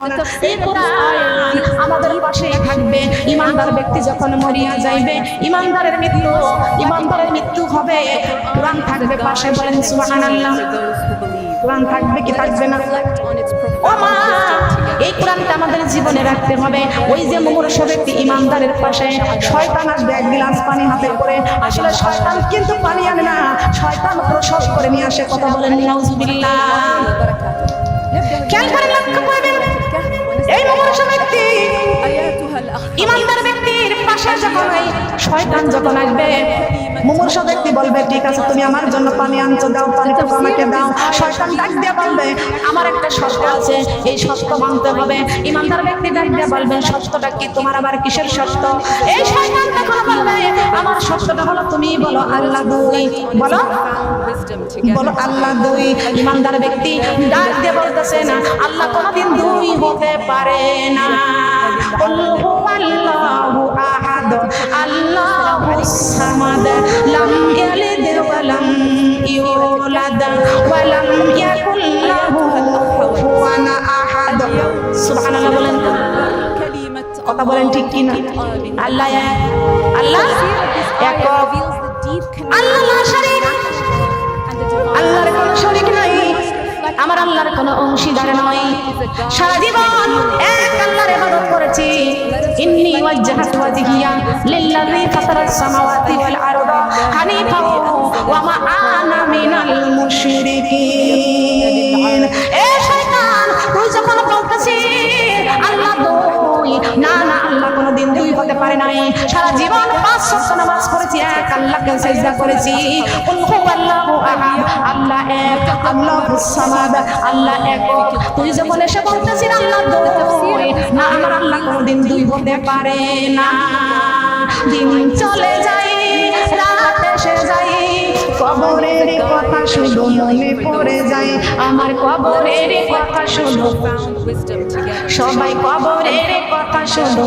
এই কোরআন আমাদের পাশেই থাকবে। ইমানদার ব্যক্তি যখন মরিয়া যাইবে, ইমানদারের মৃত্যু হবে, কোরআন থাকবে পাশে। বলেন সুবহানাল্লাহ। কোরআন থাকবে কি থাকবে না? ও মা, এই কোরআনটা আমাদের জীবনে রাখতে হবে। ওই যে মুমূর্ষ ব্যক্তি ইমানদারের পাশে, শয়তান আসবে এক গ্লাস পানি হাতে করে। আসলে শয়তান কিন্তু পানি আনে না, শয়তান প্রসব করে নিয়ে আসে। কথা বলেন নাউজুবিল্লাহ। খেয়াল করে লক্ষ্য করবেন, এই মুমূর্ষ ব্যক্তি ইমানদার ব্যক্তির পাশে যখন শয়তান যখন আসবে, মুমূর্ষ ব্যক্তি বলবে ঠিক আছে তুমি আমার জন্য পানি আনছো, দাও পানিটা আমাকে দাও। শয়তান ডাক দিয়ে বলবে আমার একটা শর্ত আছে, এই শর্ত মানতে হবে। ইমানদার ব্যক্তি ডাক দিয়ে বলবেন শর্তটা কি? তোমার আবার কিসের শর্ত? এই শয়তান তখন বলবে আমার শর্তটা হলো তুমি বলো আল্লাহ দুই, বলো আল্লাহ দুই। ইমানদার ব্যক্তি ডাক দিয়ে বলতেছে না আল্লাহ কোনদিন দুই হতে পারে না। আল্লাহু আহাদ আল্লাহুস সামাদ লাম ইয়ালিদ ওয়া লাম ইউলাদ ওয়া লাম ইয়াকুল লাহু কুফুয়ান আহাদ। সুবহানাল্লাহ বলেন। কথা বলেন ঠিক কি না? আল্লাহ এক, আল্লাহ একক, আল্লাহ লা শারীক, আল্লাহর কোনো শরীক নাই, আমার আল্লাহর কোনো অংশীদার নয়। সারা জীবন এক আল্লাহর ইবাদত করেছি। ইন্নী ওয়াজ্জাহতু ওয়াজহিয়া লিল্লাযী ফাতারাস সামাওয়াতি ওয়াল আরদা হানিফা ওয়া মা আনা মিনাল মুশরিকিন। এ শয়তান, তুই যখন বলতেছিস আল্লাহ দুই, না না আল্লাহ কোনদিন দুই হতে পারে নাই। সারা জীবন 5 ওয়াক্ত নামাজ পড়েছি, এক আল্লাহকে সিজদা করেছি। কুল হুয়াল্লাহু আহাদ, আল্লাহ এক, আল্লাহুস সামাদ, আল্লাহ একক। তুই যখন এসে বলতেছিস আল্লাহ দুই, না আমার আল্লাহ কোনদিন দুই হতে পারে না। দিন চলে যায়, রাত এসে যায়, কবরের কথা শুধু মনে পড়ে যায়। আমার কবরের কথা শুধু, সবাই কবরের কথা শুধু,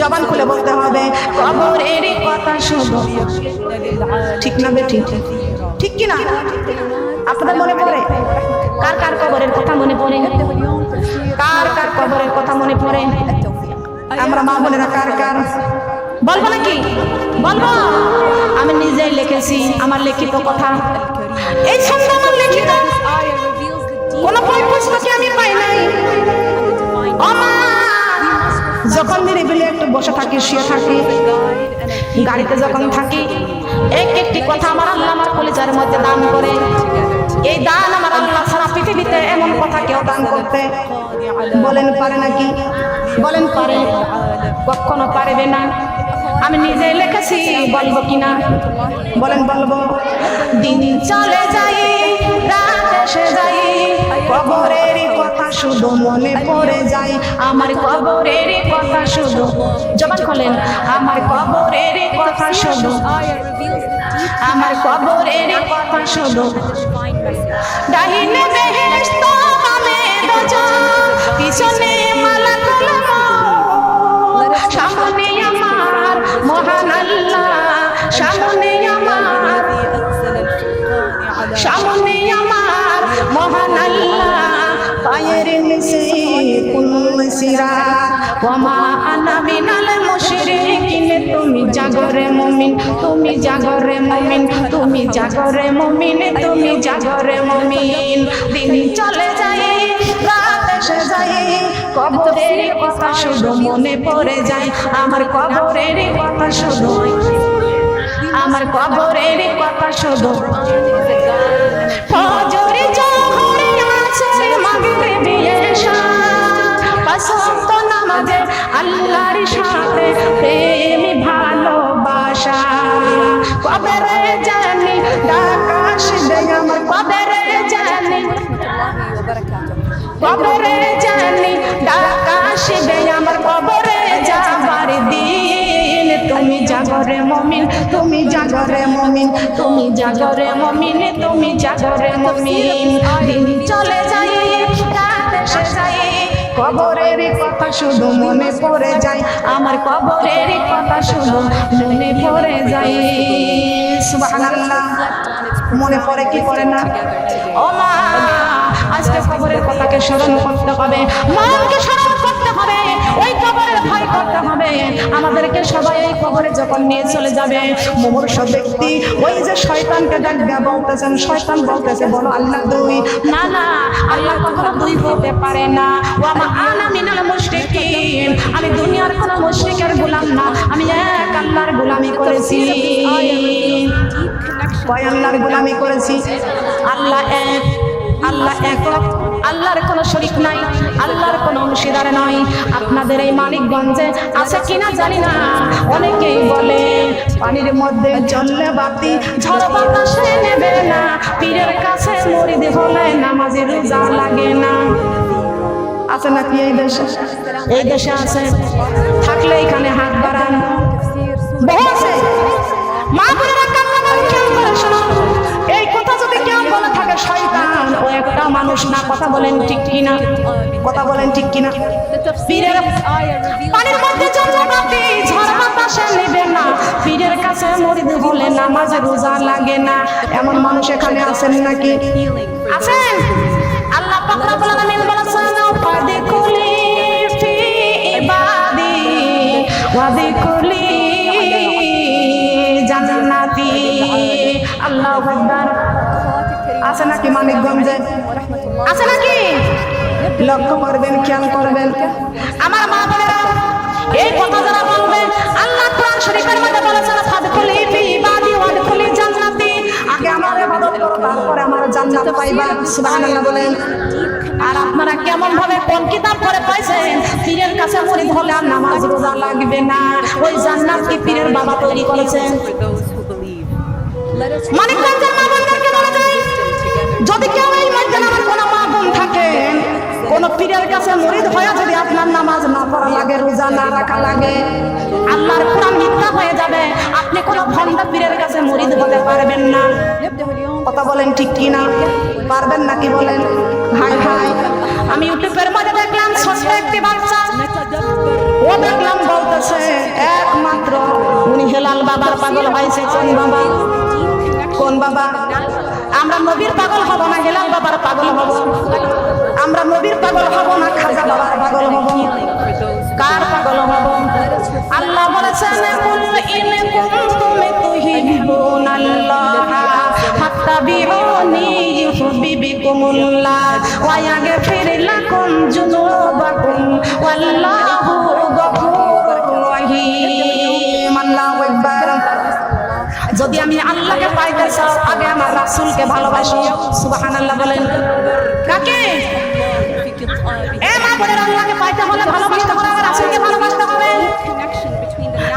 জবান খুলে বলতে হবে কবরের কথা শুধু। ঠিক না বে? ঠিক ঠিক কি না? আপনাদের মনে পড়ে? কার কার কবরের কথা মনে পড়ে? কার কার কবরের কথা মনে পড়ে? আমরা মা বোনেরা কার কার বলবো নাকি? বলবো। আমি নিজেই লিখেছি, আমার লিখিত কথা। এই ছন্দ আমার লিখিত, কোন বই পুস্তকে আমি পাই নাই। যখন নিরিবিলি একটু বসে থাকি, শুয়ে থাকি, গাড়িতে যখন থাকি, একটি কথা আমার আল্লাহ আমার কলিজার মধ্যে দান করে। এই দান আমার আল্লাহ সারা পৃথিবীতে এমন কথা কেউ দান করতে বলেন পারে নাকি? বলেন পারে? কখনো পারবে না। আমি নিজে লিখেছি, বলবো কিনা? বলেন বলবো। দিন চলে যায়, রাত এসে যায়, কবরের কথা শুধু মনে পড়ে যায়। আমার কবরের কথা শুধু, জবান খোলেন, আমার কবরের কথা শুধু, আমার কবরের কথা শুধু। ডাইনে বেহেশত, বামে দোজখ, পিছনে মালাকুল মউত, সামনে আমার মহান আল্লাহ, সামনে আমার, সামনে আমার মহান আল্লাহ। পায়ের নিচে কুল সিরাত ওয়া মা আনা মিনাল মুশরিকিন। তুমি জাগরে মুমিন, তুমি জাগরে মুমিন, তুমি জাগরে মুমিন, তুমি জাগরে মুমিন। দিন চলে যায়, রাত এসে যায়, কবরের কথা শুধু মনে পড়ে যায়। আমার কবরের কথা শুধু, আমার কবরের কথা শুধু। ফজরে জোহরে আসর মাগরিবে এশা, পাঁচ ওয়াক্ত নামাজে আল্লাহর সাথে প্রেম ভালোবাসা। কবরে জানি ডাক আসবে আমার, কবরে জানি, কবরে জানি ডাক আসবে আমার, কবরে যাবার দিন। তুমি জাগরে মুমিন, তুমি জাগরে মুমিন, তুমি জাগরে মুমিন, তুমি জাগরে মুমিন। দিন চলে যায়, রাত এসে যায়, কবরের কথা শুধু মনে পড়ে যায়। আমার কবরের কথা শুধু মনে পড়ে যায়। সুবহানাল্লাহ। মনে পড়ে কি পড়ে না? ও মা, আজকে কবরের কথাকে স্মরণ করতে হবে, মনকে স্মরণ করতে হবে, ওই কবরের ভয় করতে হবে। আমাদেরকে সবাই এই কবরে যখন নিয়ে চলে যাবে, মুমূর্ষ ব্যক্তি ওই যে শয়তানকে ডাকবে বলতেছেন, শয়তান বলতেছে বলো আল্লাহ দুই, না না আল্লাহ কখনো দুই হতে পারে না। ওয়া মা আনা মিনাল মুশরিকিন, আমি দুনিয়ার কোনো মুশরিকের গোলাম না, আমি এক আল্লাহর গোলামি করেছি। কয় আল্লাহর গোলামি করেছি? আল্লাহ এক, আল্লাহ একক, আল্লাহর কোনো শরীক নাই, আল্লাহর কোনো অংশীদার নয়। আপনাদের এই মানিকগঞ্জে আছে কিনা জানি না, অনেকেই বলে পানির মধ্যে জ্বললে বাতি ঝড় বাতাসে নেবে না, পীরের কাছে মুরিদ হলে নামাজে রোজা লাগে না। আছে নাকি এই দেশে? এই দেশে আছে, থাকলে এখানে হাত বাড়ান। বহু আছে। মা বোনেরা কান্না করে খেয়াল করে শোনো, এই কথা যদি কেউ বলে থাকে শয়তান ও একটা মানুষ না। কথা বলেন ঠিক কিনা? কথা বলেন ঠিক কিনা? পীরের পানির মধ্যে জ্বললে বাতি ঝড় বাতাসে নেবে না, পীরের কাছে মুরিদ হলে নামাজ রোজা লাগে না, এমন মানুষ এখানে আছেন নাকি? আছেন? আল্লাহ পাক রব্বুল আলামিন বলেছেন ফাদিকুলি ফি ইবাদি ওয়াদিকুলি জান্নাতি। আল্লাহু আকবার। আছে নাকি মানিকগঞ্জে? আছে নাকি? লক্ষ্য করবেন, খেয়াল করবেন আমার মা বোনেরা, এই কথা যারা বলবে, আল্লাহ কোরআন শরীফের মধ্যে বলেছেন ফাদখুলি ফি ইবাদি ওয়াদখুলি জান্নাতি, আগে আমার ইবাদত করো তারপরে আমার জান্নাত পাইবা। সুবহানাল্লাহ বলেন। আর আপনারা কেমন ভাবে কোন কিতাব পড়ে পাইছেন পীরের কাছে মুরিদ হলে আর নামাজ রোজা লাগবে না? ওই জান্নাত কি পীরের বাবা তৈরি করেছেন? মানিকগঞ্জের মা বোনদেরকে বলে যায়, যদি কেউ এই মধ্যে আমার কোনো মা বোন থাকেন, কোন পীরের কাছে মুরিদ হয়ে যদি আপনার নামাজ না পড়া লাগে, রোজা না রাখা লাগে, আল্লাহর কোরআন মিথ্যা হয়ে যাবে। আপনি কোন ভণ্ড পীরের কাছে মুরিদ হতে পারবেন না। কথা বলেন ঠিক কিনা? পারবেন নাকি বলেন? হাই হাই, আমি ইউটিউবের মধ্যে দেখলাম ছোট্ট একটি বাচ্চা, ও দেখলাম বলতেছে একমাত্র উনি হেলাল বাবার পাগল হয়েছে। কোন বাবা? কোন বাবা? আমরা নবীর পাগল হব না হেলাল বাবার পাগল হব? আমরা নবীর পাগল হব না খাজা বাবার পাগল হব? কার পাগল হব? আল্লাহ বলেছেন কুল ইন কুনতুম তুহিব্বুনাল্লাহ ফাত্তাবিউনি ইউহিব্বুকুমুল্লাহ ওয়া ইয়াগফির লাকুম যুনুবাকুম ওয়াল্লাহু গফুরুর রহিম। আল্লাহু আকবার। যদি আমি আল্লাহকে পাইতে চাও, আগে আমার রাসূলকে ভালোবাসো। সুবহানাল্লাহ বলেন। কাকে? এ মা বোনেরা, আল্লাহকে পাইতে হলে ভালোবাসতে হবে, রাসূলকে ভালোবাসতে হবে।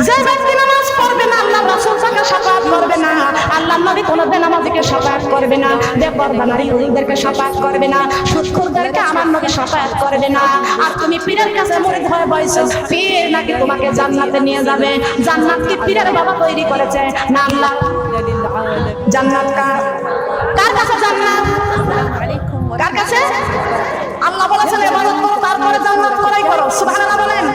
যে ব্যক্তি নামাজ পড়বে না, আল্লাহ রাসূল তাকে শাফাআত করবে না, আল্লাহ নবী কোন বেনামাজিকে শাফাআত করবে না, বেপরদা নারীদেরকে শাফাআত করবে না, সুদখোরদেরকে আমার নবী শাফাআত করবে না। আর তুমি পীরের কাছে মুরিদ হয়ে বসছো, পীর নাকি তোমাকে জান্নাতে নিয়ে যাবে। জান্নাত কি পীরের বাবা তৈরি করেছে না আল্লাহ? জান্নাত কার? কার কাছে জান্নাত? কার কাছে? আল্লাহ বলেছেন ইবাদত করো তারপরে জান্নাত করাই করো। সুবহানাল্লাহ বলেন।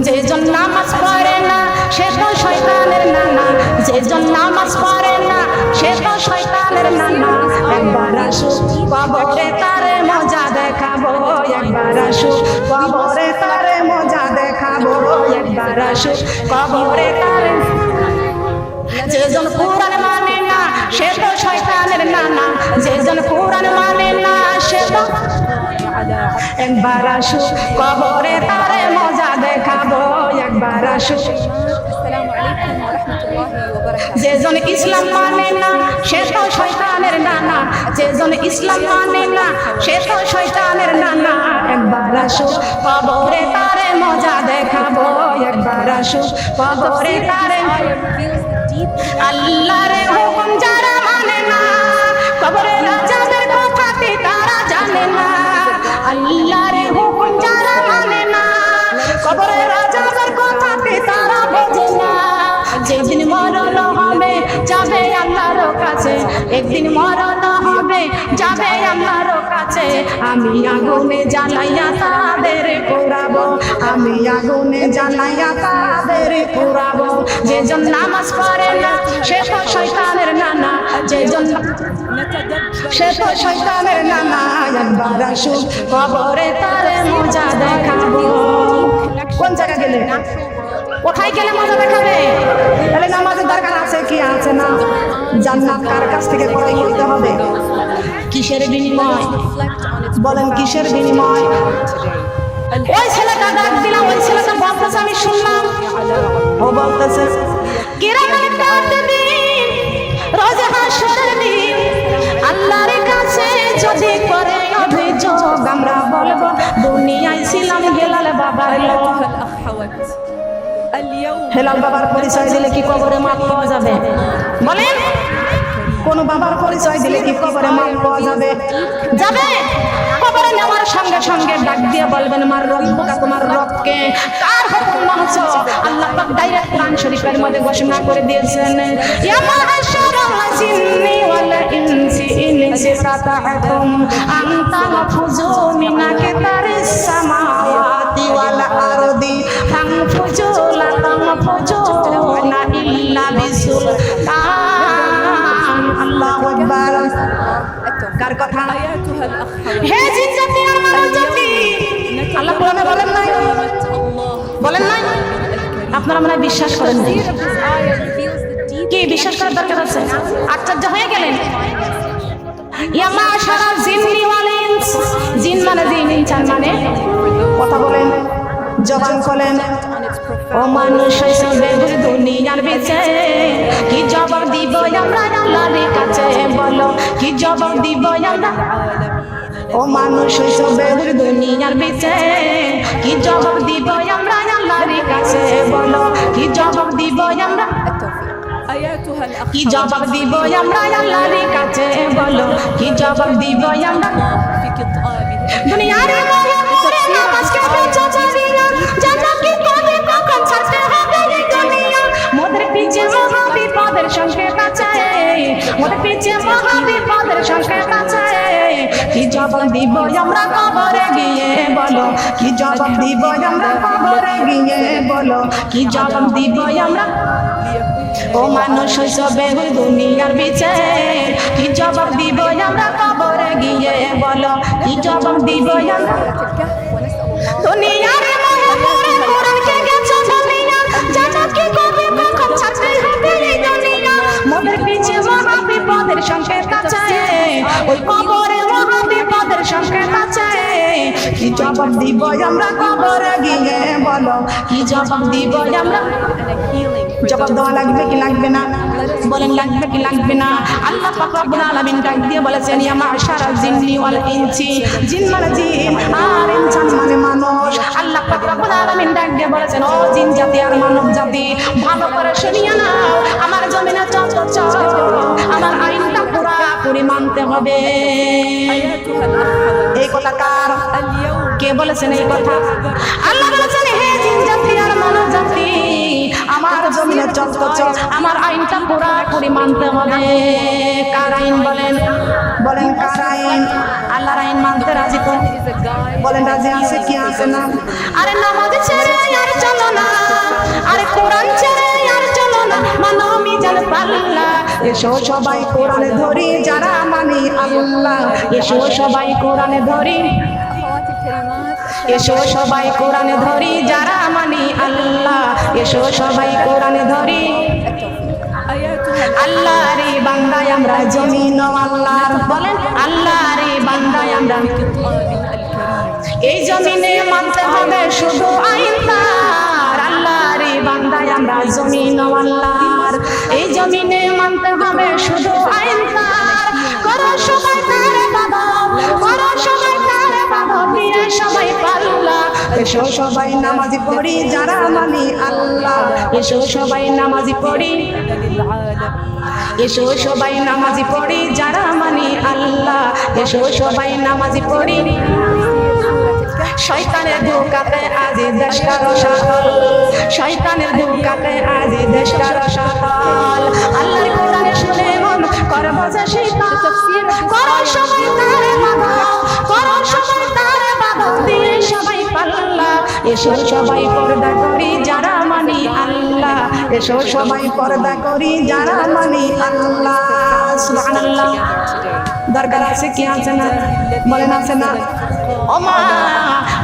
যে জন নামাজ পড়ে না সে তো শয়তানের নানা, যে জন নামাজ পড়ে না সে তো শয়তানের নানা। একবার আসো কবরে তারে মজা দেখাবো, একবার আসো কবরে তারে মজা দেখাবো, একবার আসো কবরে তারে। যে জন কোরআন মানে না সে তো শয়তানের নানা, যে জন কোরআন মানে না সে তো। একবার আসো কবরে তারে মজা দেখাবো, একবার আসো। যে জন ইসলাম মানে না সে তো শয়তানের নানা, যে জন ইসলাম মানে না সে তো শয়তানের নানা। একবার আসো কবরে তারে মজা দেখাবো, একবার আসো কবরে তারে। আল্লাহর হুকুম যারা মানে না, কবরের রাজাদের কথাটি তারা জানে না। আল্লাহর হুকুম যারা মানে না, কবরের রাজাদের কথাটি তারা বোঝে না। যেদিন মরণ হবে যাবে আল্লাহর কাছে, একদিন মরণ হবে যাবে আল্লাহর কাছে। আমি আগুনে জ্বালাইয়া তাদের পোড়াবো, আমি আগুনে জ্বালাইয়া তাদের পোড়াবো। যে জন নামাজ পড়ে না সে তো শয়তানের নানা, যে জন্য সে তো শয়তানের নানা একবার আসুক কবরে তার মজা দেখাবো। কোন জায়গা গেলে, কোথায় গেলে মজা দেখাবে? তাহলে নামাজের দরকার আছে কি আছে না? জান্নাত কার কাছ থেকে ক্রয় করতে হবে? কিসের বিনিময় বলেন, কিসের বিনিময়? ওই ছেলেটা ডাক দিলাম, ওই ছেলেটা বলতেছে, আমি শুনলাম ও বলতেছে কিরামের কাছে দিন রোজা হাসরের দিন আল্লাহর কাছে যদি করে অভিযোগ আমরা বলবো দুনিয়ায় ছিলাম হেলাল বাবার লোক। হেলাল বাবার পরিচয় দিলে কি কবরে মাপ পাওয়া যাবে? বলেন, কোন বাবার পরিচয় দিলে কি কবরে মাপ পাওয়া যাবে? যাবে। কবরে নেওয়ার সঙ্গে সঙ্গে ডাক দিয়ে বলবেন মার রব্বুকা, তোমার রবকে। কার হুকুম মানছো? আল্লাহ পাক ডাইরেক্ট কোরআন শরীফের মধ্যে ঘোষণা করে দিয়েছেন, ইয়া মা'আশারাল জিন্নি ওয়াল ইনসি ইন ইসতাতা'তুম আন তানফুযু মিন আকতারিস সামাওয়াতি ওয়াল আরদি ফানফুযু লা তানফুযুনা ইল্লা বিসুলতান। আল্লাহু আকবার। কার কথা? হে জিন জাতি আর মানব জাতি, আল্লাহ কোরআনে বলেন নাই? বলেন নাই? আপনারা মনে হয় বিশ্বাস করেন না। কি বিশ্বাস করার দরকার আছে? আশ্চর্য হয়ে গেলেন। ইয়া মা'আশারা জিন্নি ওয়াল ইনস, জিন মানে জিন, ইনসান মানে কথা বলেন, জবান খোলেন। ও মানুষ হিসেবে দুনিয়ার বিচে কি জবাব দিব আমরা আল্লাহর কাছে? বলো কি জবাব দিব আমরা? ও মানুষ হিসেবে দুনিয়ার বিচে কি জবাব দিব আমরা আল্লাহর কাছে? বলো কি জবাব দিব আমরা? কি জবাব দিব আমরা আল্লাহর কাছে? বলো কি জবাব দিব আমরা? দুনিয়ার মায়া করে নামাজ কাটে চচারিরা জানা কি কবে কখন ছাড়তে হবে এই দুনিয়া। মোদের পিছে মহা বিপদের সংকেত আছে, মোদের পিছে মহা বিপদের সংকেত আছে। কি জবাব দিব আমরা কবরে গিয়ে? বলো কি জবাব দিব আমরা কবরে গিয়ে? বলো কি জবাব দিব আমরা? ও মানুষ হিসেবে দুনিয়ার বিচে কি জবাব দিব আমরা কবরে গিয়ে? বলো কি জবাব দিব আমরা? দুনিয়ার মায়া করে কোরআনকে গেছো দুনিয়া জানো কি কবে কখন ছাড়তে হবে এই দুনিয়া। মোদের পিছে মহা বিপদের সংকেত আছে, ওই কবরে মহা বিপদের সংকেত আছে। কি জবাব দিব আমরা কবরে গিয়ে? বলো কি জবাব দিব আমরা? জবাব দেওয়া লাগবে কি লাগবে না? বলেন লাগবে কি লাগবে না? আল্লাহ পাক রব্বুল আলামিন ডাক দিয়ে বলেছেন, ইয়া মা'আশারাল জিন্নি ওয়াল ইনসি, জিন মানে জিন আর ইনসান মানে মানুষ। আল্লাহ পাক রব্বুল আলামিন ডাক দিয়ে বলেছেন, ও জিন জাতি আর মানব জাতি ভালো করে শুনিয়া নাও, আমার জমিনে চল আমার আইনটা পুরোপুরি মানতে হবে। এই কথা কার? কে বলেছেন এই কথা? আল্লাহ বলেছেন, হে জিন জাতি আর মানব জাতি আমার জমিনে চল আমার আইনটা পুরোপুরি মানতে হবে। কার আইন? বলেন, বলেন কার আইন? আল্লাহর আইন মানতে রাজি তো? বলেন রাজি আছে কি আছে না? আরে নামাজ ছেড়ে আর চলো না, আরে কোরআন ছেড়ে আর চলো না, মানো মিজান পাল্লা। এসো সবাই কোরআনে ধরি যারা মানি আল্লাহ, এসো সবাই কোরআনে ধরি, এসো সবাই কোরআনে ধরি যারা মানি আল্লাহ, এসো সবাই কোরআনে ধরি। আল্লাহরে বান্দায় আমরা জমিন আল্লাহর, বলেন আল্লাহরে বান্দায় আমরা। এই জমিনে মানতে হবে শুধু আইন তার, আল্লাহরে বান্দায় আমরা জমিন আল্লাহর। এই জমিনে মানতে হবে শুধু আইন তার। করো সবাই তার ইবাদত, করো সবাই তার ইবাদত দিয়ে সবাই পাল্লা। এসো সবাই নামাজি পড়ি যারা মানি আল্লাহ, এসো সবাই নামাজি পড়ি, এসো সবাই নামাজি পড়ি যারা মানি আল্লাহ, এসো সবাই নামাজি পড়ি। শয়তানের ধোঁকাতে আজ দেশ কারো সফল, শয়তানের ধোঁকাতে আজ দেশ কারো সফল। আল্লাহর কোরআনে শুনে মন করব যে শীতল, করো সবাই তার ইবাদত, করো সবাই তার ইবাদত দিয়ে সবাই পাল্লা। এসো সবাই পর্দা করি যারা মানি আল্লাহ, এসো সবাই পর্দা করি যারা মানি আল্লাহ। সুবহানাল্লাহ। দরকার আছে কি আছে না? বলেন আছে না? ও মা,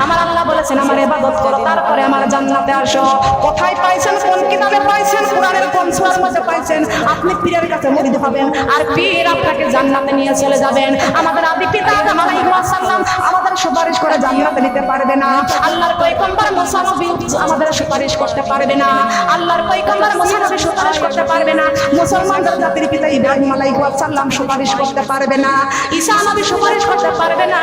আমার আল্লাহ বলেছেন আমার ইবাদত করো, তারপরে আমার জান্নাতে আসো। কোথায় পাইছেন? কোন কিতাবে পাইছেন? কোরআনের কোন সূরার মধ্যে পাইছেন? আপনি পীরের কাছে মুরিদ হবেন আর পীর আপনাকে জান্নাতে নিয়ে চলে যাবেন। আমাদের আদি পিতা আদম আলাইহিস সালাম আমাদের সুপারিশ করে জান্নাতে নিতে পারবে না। আল্লাহর পয়গম্বর মুসা নবী আমাদের সুপারিশ করতে পারবে না। আল্লাহর পয়গম্বর মুসা নবী সুপারিশ করতে পারবে না। মুসলমানদের জাতির পিতা ইব্রাহিম আলাইহিস সালাম সুপারিশ করতে পারবে না। ঈসা নবী সুপারিশ করতে পারবে না।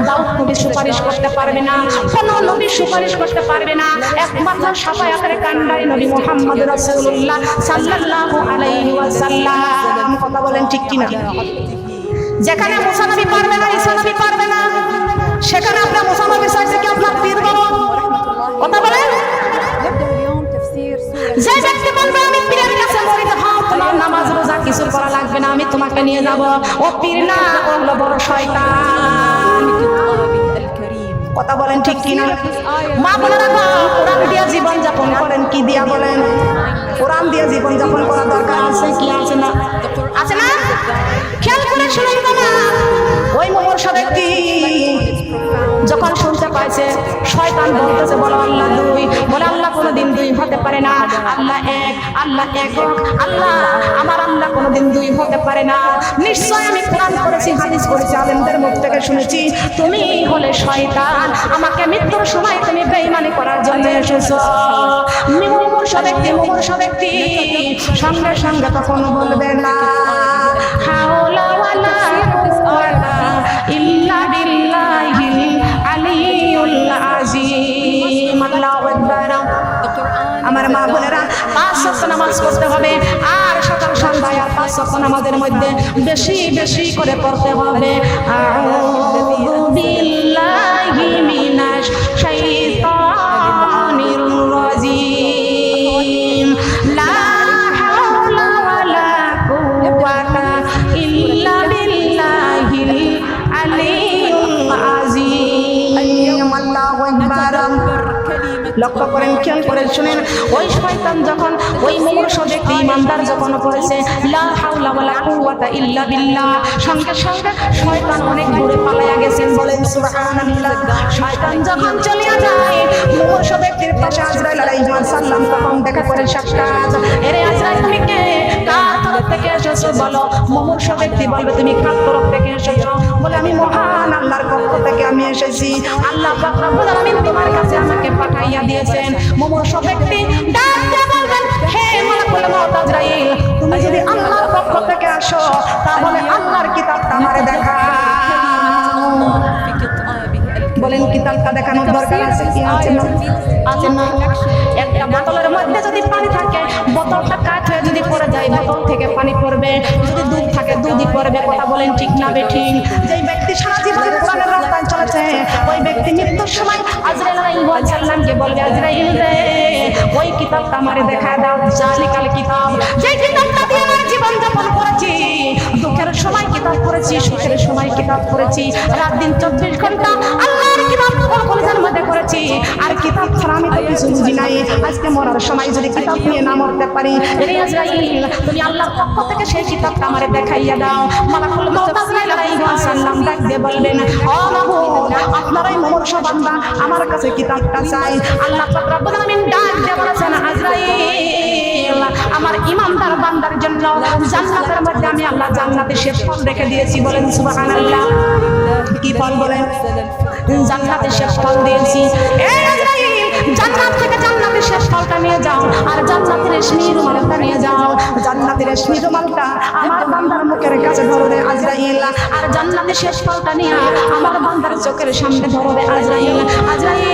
দাউদ নবী সুপারিশ করতে পারবে না। কোন নবী সুপারিশ করতে পারবে না। একমাত্র শাফায়াতের কান্ডারি নবী মুহাম্মদ রাসূলুল্লাহ সাল্লাল্লাহু আলাইহি ওয়াসাল্লাম। কথা বলেন ঠিক কি না? যেখানে মুসা নবী পারবে না, ঈসা নবী পারবে না, সেখানে আপনার মুসা নবী চাইছে কি আপনার পীর বলো? কথা বলেন। যে ব্যক্তি বলবে আমি পীরের কাছে মুরিদ হব, তোমার নামাজ রোজা কিছু করা লাগবে না, আমি তোমাকে নিয়ে যাব, ও পীর না, ও হলো বড় শয়তান। কথা বলেন ঠিক কিনা? মা বলে রাখো, কোরআন দিয়ে জীবন যাপন করেন। কি দিয়া বলেন? কোরআন দিয়ে জীবন যাপন করা দরকার আছে কি আছে না? আছে না? খেয়াল করে শুনুন তো না। ওই মুমূর্ষ ব্যক্তি যখন শুনতে পাইছে শয়তান বলতেছে বলো আল্লাহ দুই, বলে আল্লাহ কোনোদিন দুই হতে পারে না, আল্লাহ এক, আল্লাহ একক, আল্লাহ আমার আল্লাহ কোনোদিন দুই হতে পারে না। নিশ্চয় আমি কোরআন পড়েছি, হাদিস পড়েছি, আলেমদের মুখ থেকে শুনেছি তুমি হলে শয়তান, আমাকে মৃত্যুর সময় তুমি বেঈমানি করার জন্য এসেছো। মুমূর্ষ ব্যক্তি সঙ্গে সঙ্গে তখন বলবে না হাওলা ওয়ালা কুওয়াতা ইল্লা বিল্লাহিল আলিয়্যুল আযীম। আল্লাহু আকবার। আমার মা বোনেরা, 5 ওয়াক্ত নামাজ পড়তে হবে, আর সকাল সন্ধ্যায় 5 ওয়াক্ত নামাজের মধ্যে বেশি বেশি করে পড়তে হবে আউযু বিল্লাহি মিনাশ শাইতানির রাজীম। লা হাওলা ওয়ালা কুওয়াতা ইল্লা বিল্লাহিল আলিয়্যুল আযীম। আল্লাহু আকবার। লক্ষ্য করেন, খেয়াল করে শুনেন, ওই শয়তান যখন ওই মুমূর্ষ ব্যক্তি ইমানদার যখন পড়েছে লা হাওলা ওয়ালা কুওয়াতা ইল্লা বিল্লাহ, সঙ্গে সঙ্গে শয়তান অনেক দূরে পালায়া গেছেন। বলেন সুবহানাল্লাহ। শয়তান যখন চলে যায় মুমূর্ষ ব্যক্তির পাশে আজরাইল আলাইহিস সালাম তখন দেখা করে সাক্ষাৎ, এরে আজরাইল তুমি কে, কার তরফ থেকে এসেছো বলো। মুমূর্ষ ব্যক্তি বলবে তুমি কার তরফ থেকে এসেছো? বলে আমি মহান আল্লাহর পক্ষ থেকে আমি এসেছি, আল্লাহ পাক রব্বুল আলামিন তোমার কাছে আমাকে পাঠাইয়া দিয়েছেন। মুমূর্ষ ব্যক্তি ডাক দিয়ে বলবেন হে মালাকুল মউত আজরাইল, তুমি যদি আল্লাহর পক্ষ থেকে আসো তাহলে আল্লাহর কিতাবটা আমারে দেখাও। বলেন কিতাবটা দেখানোর দরকার আছে কি আছে না? আছে না? একটা বোতলের মধ্যে যদি পানি থাকে, বোতলটা কাট হয়ে যদি পড়ে যায় বোতল থেকে পানি পড়বে, যদি দুধ থাকে দুধই পড়বে। কথা বলেন ঠিক না বেঠিক? যেই ব্যক্তি সারা জীবন কোরআনের রাস্তায় চলেছে ওই ব্যক্তি মৃত্যুর সময় আজরাইল আলাইহিস সালামকে বলবে আজরাইল রে ওই কিতাবটা আমারে দেখা দাও, জালিকাল কিতাব, যেই কিতাবটা দিয়ে আমার জীবন যাপন করেছি, দুঃখের সময় কিতাব পড়েছি, সুখের সময় কিতাব পড়েছি, রাত দিন 24 ঘন্টা আল্লাহর কিতাব কলেজের মধ্যে করেছি, আর কিতাব ছাড়া আমি তো কিছু বুঝি নাই। আজকে মরার সময় যদি কিতাব নিয়ে না মরতে পারি, রে আজরাইল তুমি আল্লাহর পক্ষ থেকে সেই কিতাবটা আমারে দেখাইয়া দাও। মালাকুল মউত আজরাইল আলাইহিস সালাম ডাক দিয়ে বলবেন ও মাবুদ, আপনার এই মুমূর্ষ বান্দা আমার কাছে কিতাবটা চাই। আল্লাহ পাক রব্বুল আলামিন ডাক দিয়ে বলেছেন আজরাইল আমার ইমানদার বান্দার জন্য জান্নাতের মধ্যে আমি আল্লাহ জান্নাতে শেষ ফল রেখে দিয়েছি। বলেন সুবহানাল্লাহ। কি ফল বলেন? জান্নাতে শেষ ফল দিয়েছি। এই আজরাইল জান্নাত থেকে জান্নাতের শেষ ফলটা নিয়ে যাও, আর জান্নাতের রেশমি রুমালটা নিয়ে যাও। জান্নাতের রেশমি রুমালটা আমার বান্দার মুখের কাছে ধরবে আজরাইল, আর জান্নাতের শেষ ফলটা নিয়ে আমার বান্দার চোখের সামনে ধরবে আজরাইল। আজরাইল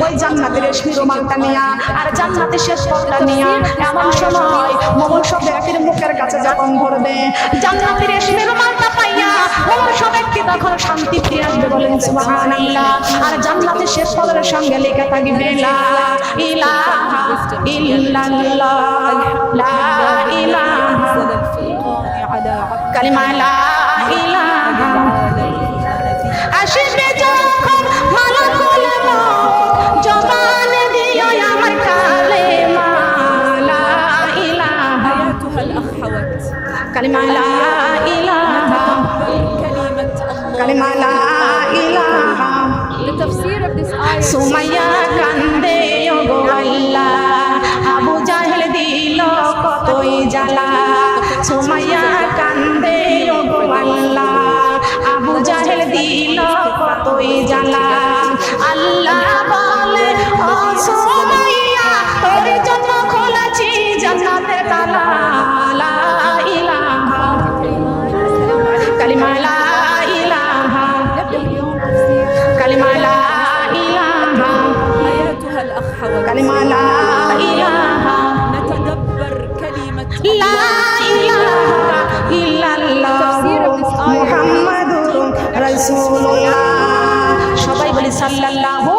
ওই জান্নাতের রেশমি রুমালটা নিয়ে আর জান্নাতের শেষ ফলটা নিয়ে এমন সময় মুমূর্ষ ব্যক্তির মুখের কাছে যখন ধরবে জান্নাতের রেশমি রুমালটা পাইয়া মুমূর্ষ ব্যক্তি তখন শান্তি ফিরে আসবে। বলেন সুবহানাল্লাহ। আর জান্নাতের শেষ ফলের সঙ্গে লেখা থাকবে লা ইলাহা ইল্লাল্লাহ, লা ইলাহা কালিমা লা ইলাহা। আসবে যখন মালাকুল মউত জবান দিও আমার কালেমা, সুমাইয়া কান্দে ওগো আল্লাহ আবু জাহেল দিল কতই জ্বালা সুমাইয়া কান্দে ওগো আল্লাহ আবু জাহেল দিল কতই জ্বালা আল্লাহ বলে ও সুমাইয়া তোর জন্য খোলাছি জান্নাতের তালা লা ইলাহা কালিমা লা ইলাহা কালিমা লা ইলাহা কালিমা লা ইলাহা نتدبر كلمة লা ইলাহা ইল্লাল্লাহ মুহাম্মাদুর রাসূলুল্লাহ সবাই বলি সাল্লাল্লাহু